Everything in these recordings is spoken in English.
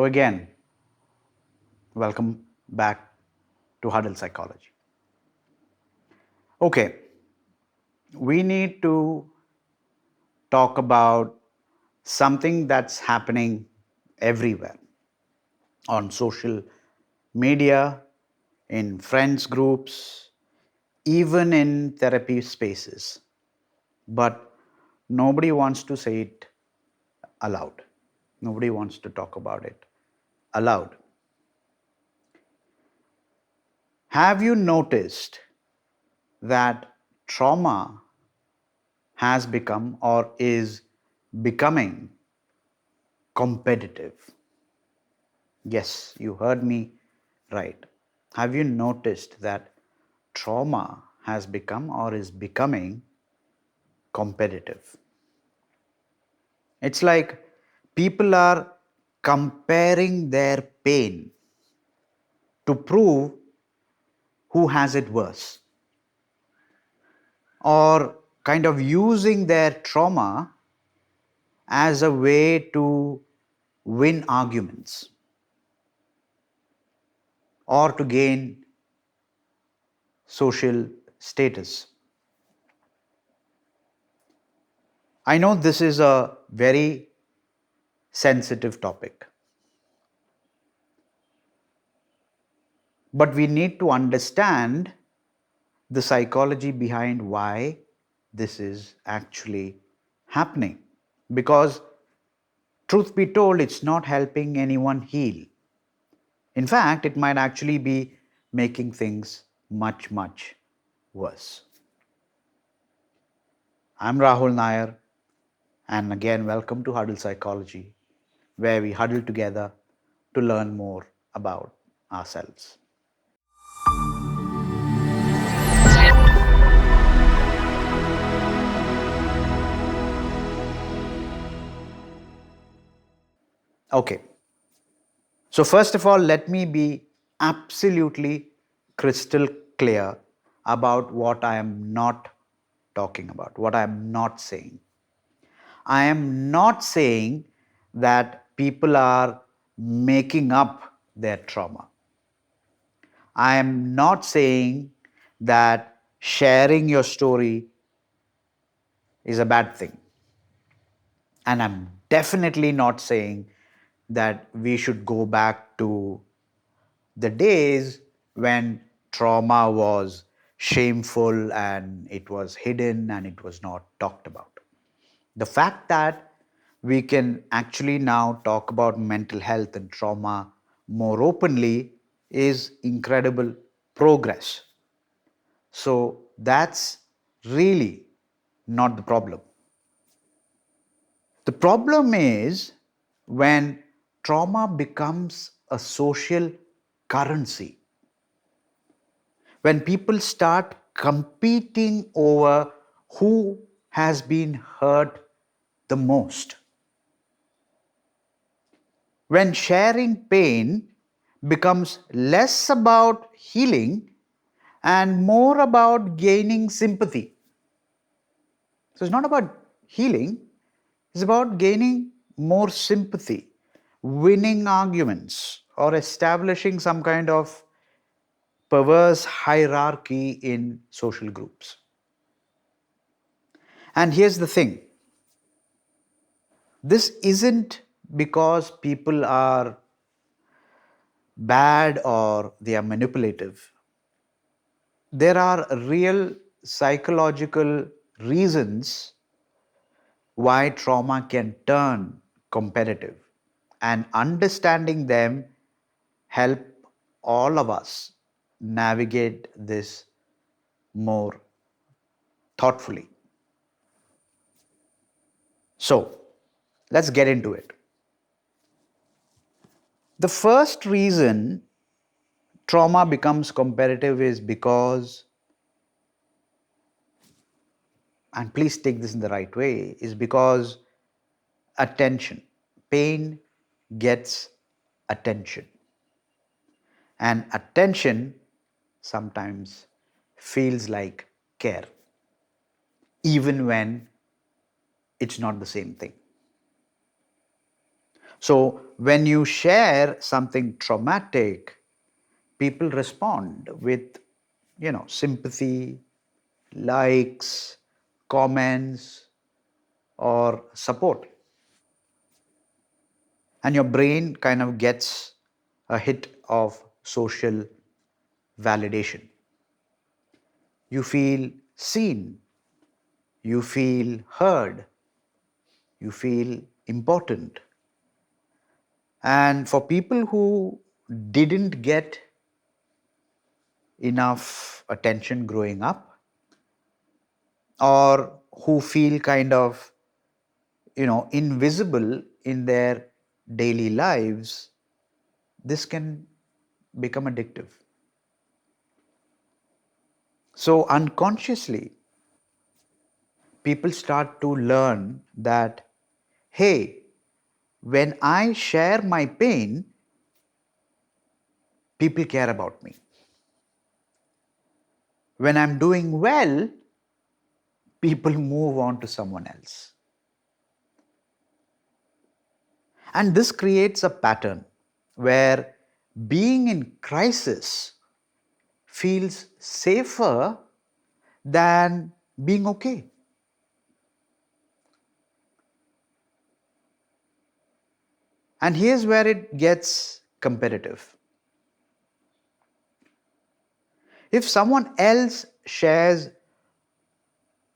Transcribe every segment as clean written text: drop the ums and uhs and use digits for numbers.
again, welcome back to Huddle Psychology. Okay, we need to talk about something that's happening everywhere on social media, in friends groups, even in therapy spaces. But nobody wants to say it aloud. Nobody wants to talk about it aloud. Have you noticed that trauma has become or is becoming competitive? Yes, you heard me right. Have you noticed that trauma has become or is becoming competitive? It's like people are comparing their pain to prove who has it worse, or kind of using their trauma as a way to win arguments or to gain social status. I know this is a very sensitive topic, but we need to understand the psychology behind why this is actually happening. Because, truth be told, it's not helping anyone heal. In fact, it might actually be making things much, much worse. I'm Rahul Nair, and again, welcome to Huddle Psychology, where we huddle together to learn more about ourselves. Okay, so first of all, let me be absolutely crystal clear about what I am not talking about, what I am not saying. I am not saying that people are making up their trauma. I am not saying that sharing your story is a bad thing. And I'm definitely not saying that we should go back to the days when trauma was shameful and it was hidden and it was not talked about. The fact that we can actually now talk about mental health and trauma more openly is incredible progress. So that's really not the problem. The problem is when trauma becomes a social currency, when people start competing over who has been hurt the most. When sharing pain becomes less about healing and more about gaining sympathy. So it's not about healing, it's about gaining more sympathy, winning arguments, or establishing some kind of perverse hierarchy in social groups. And here's the thing, this isn't because people are bad or they are manipulative. There are real psychological reasons why trauma can turn competitive, and understanding them help all of us navigate this more thoughtfully. So, let's get into it. The first reason trauma becomes competitive is because, and please take this in the right way, is because attention, pain gets attention. And attention sometimes feels like care, even when it's not the same thing. So when you share something traumatic, people respond with, sympathy, likes, comments, or support. And your brain kind of gets a hit of social validation. You feel seen, you feel heard, you feel important. And for people who didn't get enough attention growing up, or who feel kind of, invisible in their daily lives, this can become addictive. So unconsciously, people start to learn that, hey, when I share my pain, people care about me. When I'm doing well, people move on to someone else. And this creates a pattern where being in crisis feels safer than being okay. And here's where it gets competitive. If someone else shares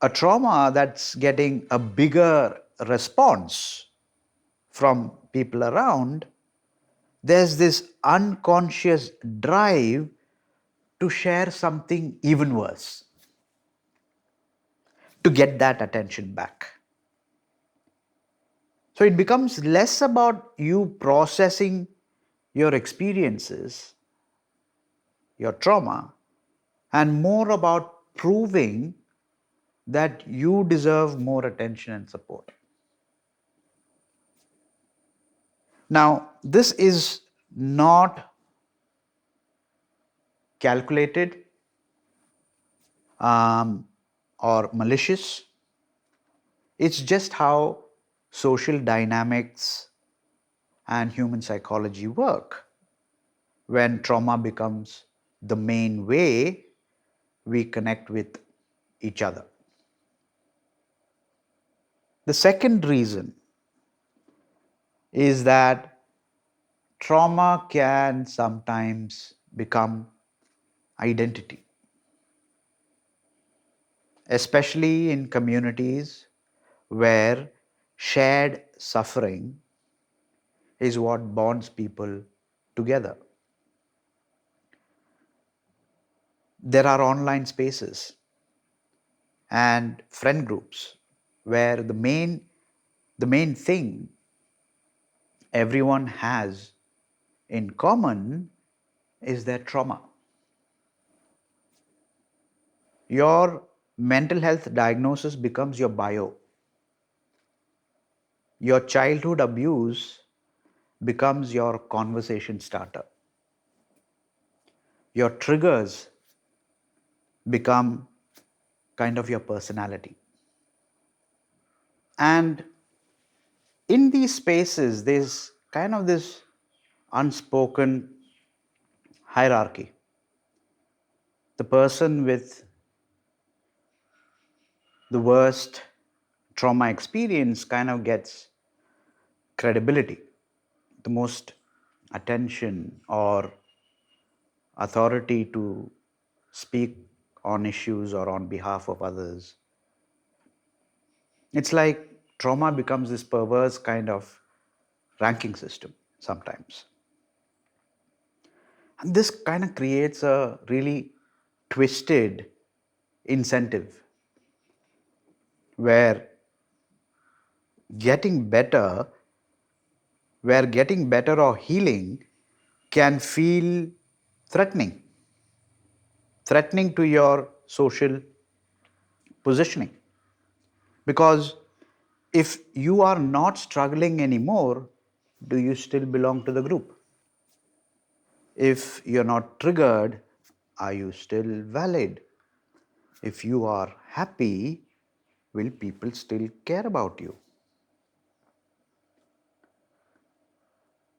a trauma that's getting a bigger response from people around, there's this unconscious drive to share something even worse, to get that attention back. So it becomes less about you processing your experiences, your trauma, and more about proving that you deserve more attention and support. Now, this is not calculated um, or malicious. It's just how social dynamics and human psychology work when trauma becomes the main way we connect with each other. The second reason is that trauma can sometimes become identity, especially in communities where shared suffering is what bonds people together. There are online spaces and friend groups where the main thing everyone has in common is their trauma. Your mental health diagnosis becomes your bio. Your childhood abuse becomes your conversation starter. Your triggers become kind of your personality. And in these spaces, there's kind of this unspoken hierarchy. The person with the worst trauma experience kind of gets credibility, the most attention or authority to speak on issues or on behalf of others. It's like trauma becomes this perverse kind of ranking system sometimes. And this kind of creates a really twisted incentive where getting better, or healing can feel threatening, threatening to your social positioning. Because if you are not struggling anymore, do you still belong to the group? If you're not triggered, are you still valid? If you are happy, will people still care about you?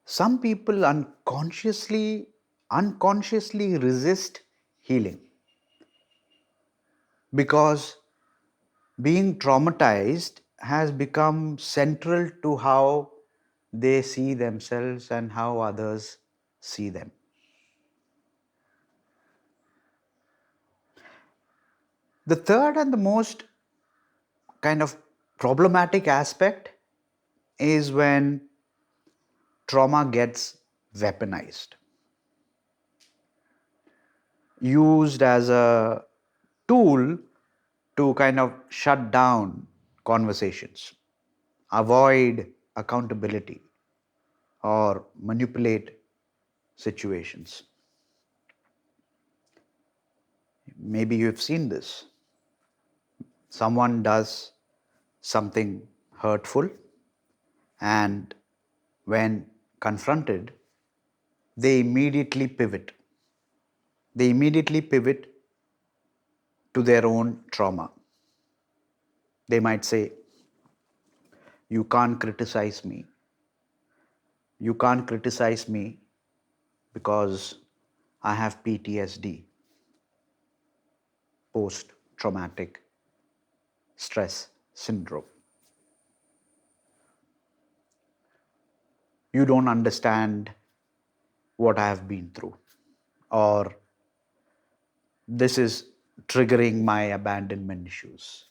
Some people unconsciously resist healing because being traumatized has become central to how they see themselves and how others see them. The third and the most kind of problematic aspect is when trauma gets weaponized, used as a tool to kind of shut down conversations, avoid accountability, or manipulate situations. Maybe you've seen this. Someone does something hurtful, and when confronted, they immediately pivot. They immediately pivot to their own trauma. They might say, "You can't criticize me. You can't criticize me because I have PTSD, post traumatic stress syndrome. You don't understand what I have been through," or "This is triggering my abandonment issues."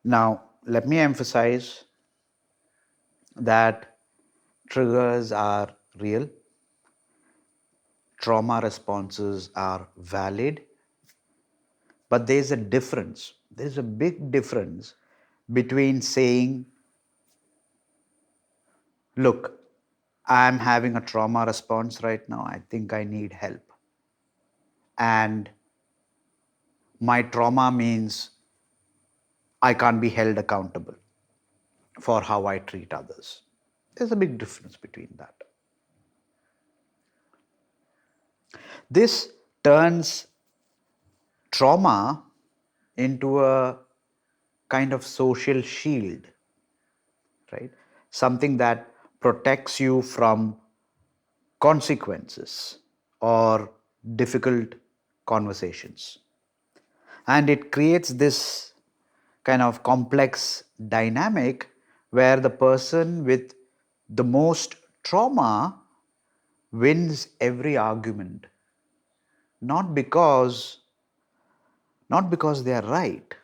Now, let me emphasize that triggers are real, trauma responses are valid, but there's a difference. There's a big difference between saying, "Look, I'm having a trauma response right now. I think I need help." And my trauma means I can't be held accountable for how I treat others. There's a big difference between that. This turns trauma into a kind of social shield, right? Something that protects you from consequences or difficult conversations. And it creates this kind of complex dynamic where the person with the most trauma wins every argument, not because they are right,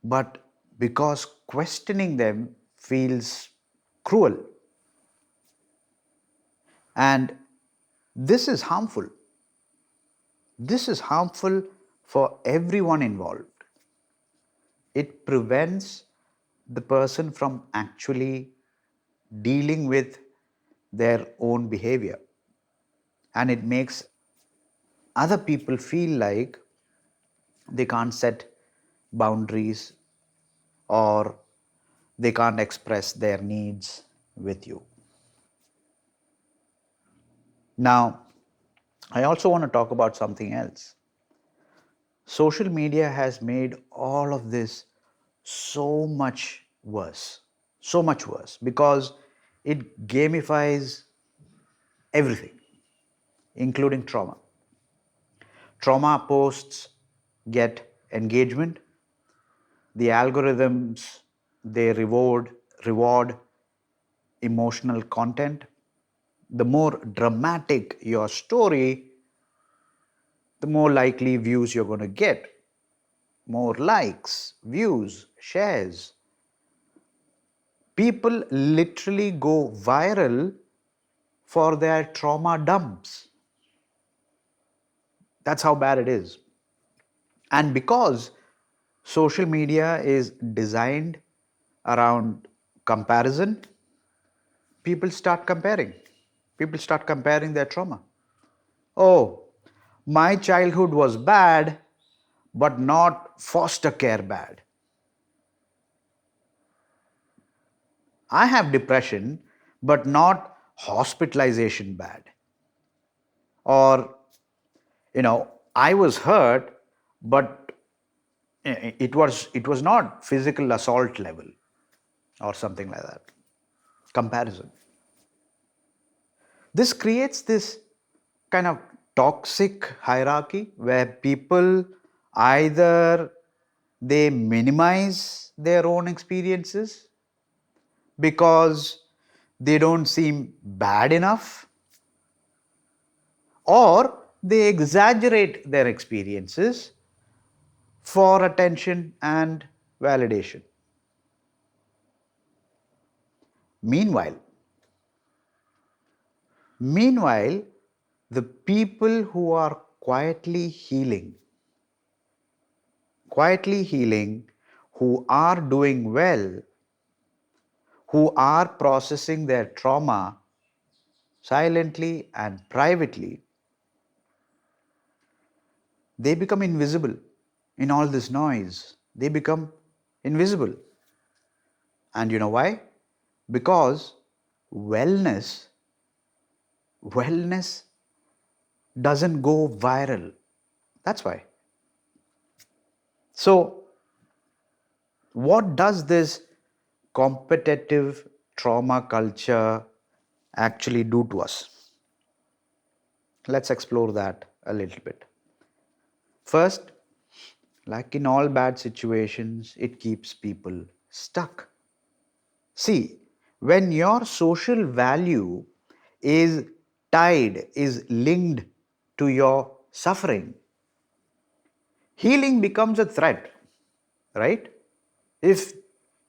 but because questioning them feels cruel. And this is harmful. This is harmful for everyone involved. It prevents the person from actually dealing with their own behavior. And it makes other people feel like they can't set boundaries or they can't express their needs with you. Now, I also want to talk about something else. Social media has made all of this so much worse, because it gamifies everything, including trauma. Trauma posts get engagement. The algorithms, they reward emotional content. The more dramatic your story, the more likely views you're going to get, more likes, views, shares. People literally go viral for their trauma dumps. That's how bad it is. And because social media is designed around comparison, people start comparing. People start comparing their trauma. Oh, my childhood was bad, but not foster care bad. I have depression, but not hospitalization bad. Or, I was hurt, but it was not physical assault level. or something like that. Comparison. This creates this kind of toxic hierarchy where people either they minimize their own experiences because they don't seem bad enough, or they exaggerate their experiences for attention and validation. Meanwhile, meanwhile, the people who are quietly healing, who are doing well, who are processing their trauma silently and privately, they become invisible in all this noise. They become invisible. And you know why? Because wellness, wellness doesn't go viral. That's why. So, what does this competitive trauma culture actually do to us? Let's explore that a little bit. First, like in all bad situations, it keeps people stuck. See, when your social value is is linked to your suffering, healing becomes a threat, right? If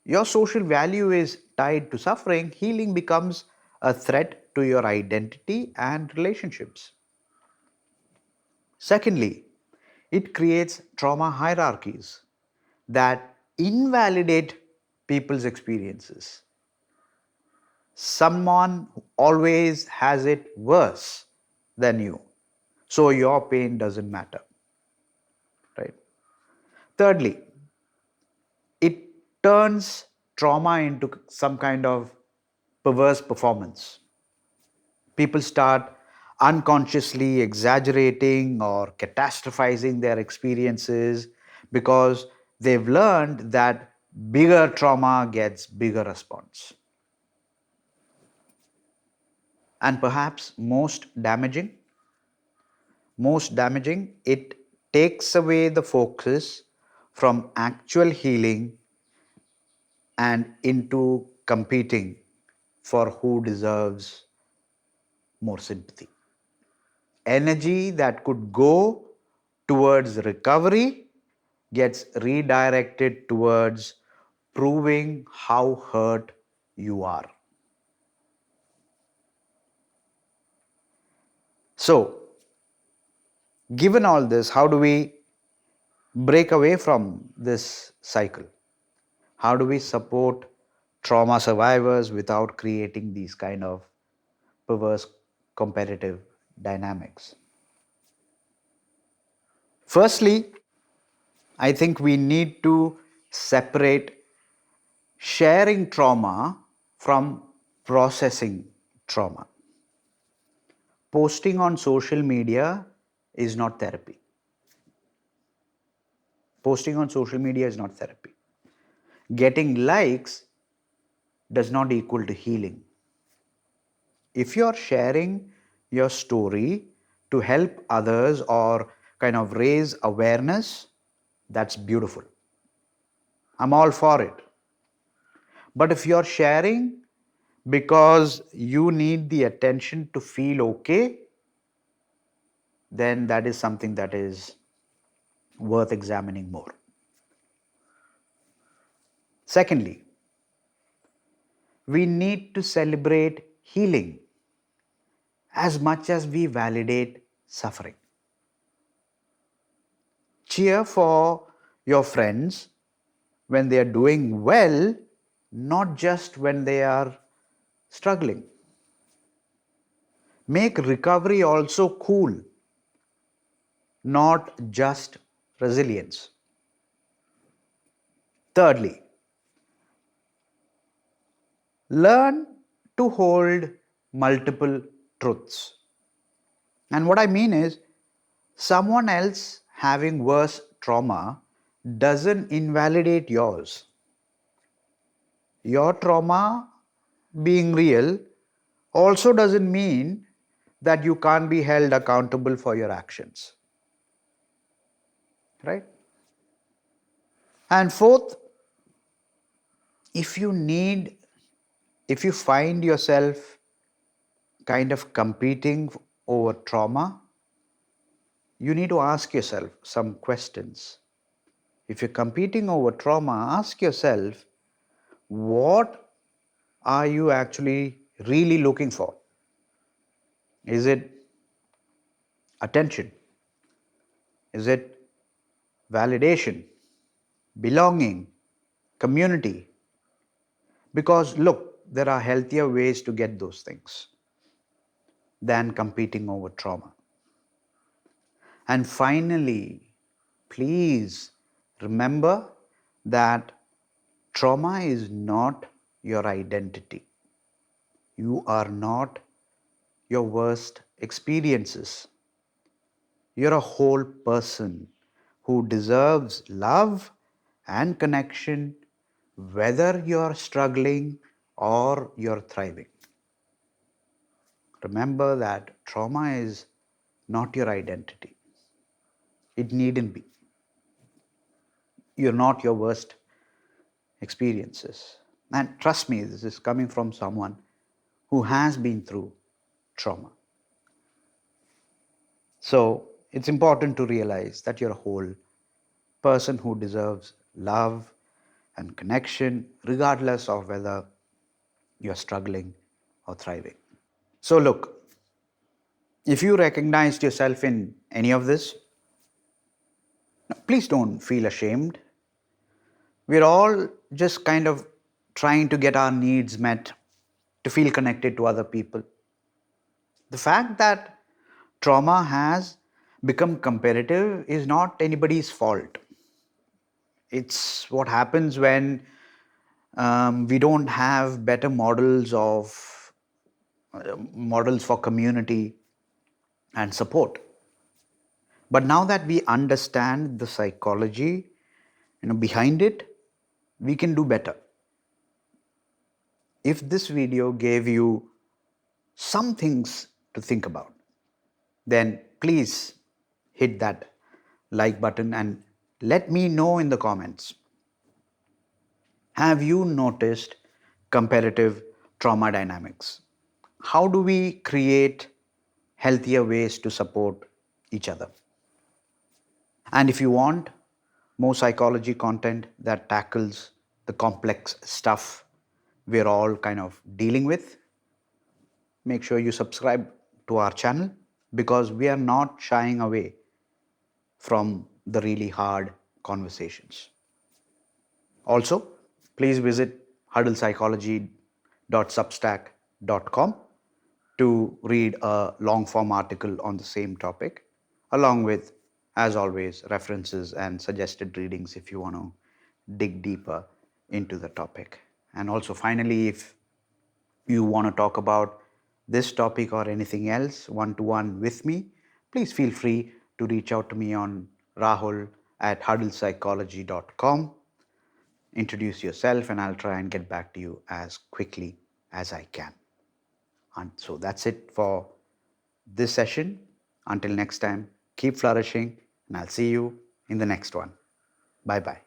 your social value is tied to suffering, healing becomes a threat to your identity and relationships. Secondly, it creates trauma hierarchies that invalidate people's experiences. Someone always has it worse than you, so your pain doesn't matter, right? Thirdly, it turns trauma into some kind of perverse performance. People start unconsciously exaggerating or catastrophizing their experiences because they've learned that bigger trauma gets bigger response. And perhaps most damaging, it takes away the focus from actual healing and into competing for who deserves more sympathy. Energy that could go towards recovery gets redirected towards proving how hurt you are. So, given all this, how do we break away from this cycle? How do we support trauma survivors without creating these kind of perverse competitive dynamics? Firstly, I think we need to separate sharing trauma from processing trauma. Posting on social media is not therapy. Posting on social media is not therapy. Getting likes does not equal to healing. If you're sharing your story to help others or kind of raise awareness, that's beautiful. I'm all for it. But if you're sharing because you need the attention to feel okay, then that is something that is worth examining more. Secondly, we need to celebrate healing as much as we validate suffering. Cheer for your friends when they are doing well, not just when they are struggling. Make recovery also cool, not just resilience. Thirdly, learn to hold multiple truths. And what I mean is, someone else having worse trauma doesn't invalidate yours. your trauma being real also doesn't mean that you can't be held accountable for your actions. Right? And fourth, if you find yourself kind of competing over trauma, you need to ask yourself some questions. If you're competing over trauma, ask yourself, what are you actually really looking for? Is it attention? Is it validation, belonging, community? Because look, there are healthier ways to get those things than competing over trauma. And finally, please remember that trauma is not your identity. You are not your worst experiences. You're a whole person who deserves love and connection, whether you're struggling or you're thriving. Remember that trauma is not your identity. It needn't be. You're not your worst experiences. And trust me, this is coming from someone who has been through trauma. So it's important to realize that you're a whole person who deserves love and connection, regardless of whether you're struggling or thriving. So, look, if you recognized yourself in any of this, please don't feel ashamed. We're all just kind of trying to get our needs met, to feel connected to other people. The fact that trauma has become competitive is not anybody's fault. It's what happens when we don't have better models for community and support. But now that we understand the psychology, behind it, we can do better. If this video gave you some things to think about, then please hit that like button and let me know in the comments. Have you noticed comparative trauma dynamics? How do we create healthier ways to support each other? And if you want more psychology content that tackles the complex stuff we're all kind of dealing with, make sure you subscribe to our channel, because we are not shying away from the really hard conversations. Also, please visit huddlepsychology.substack.com to read a long form article on the same topic, along with, as always, references and suggested readings if you want to dig deeper into the topic. And also, finally, if you want to talk about this topic or anything else one to one with me, please feel free to reach out to me on rahul@huddlepsychology.com. Introduce yourself, and I'll try and get back to you as quickly as I can. And so that's it for this session. Until next time, keep flourishing, and I'll see you in the next one. Bye bye.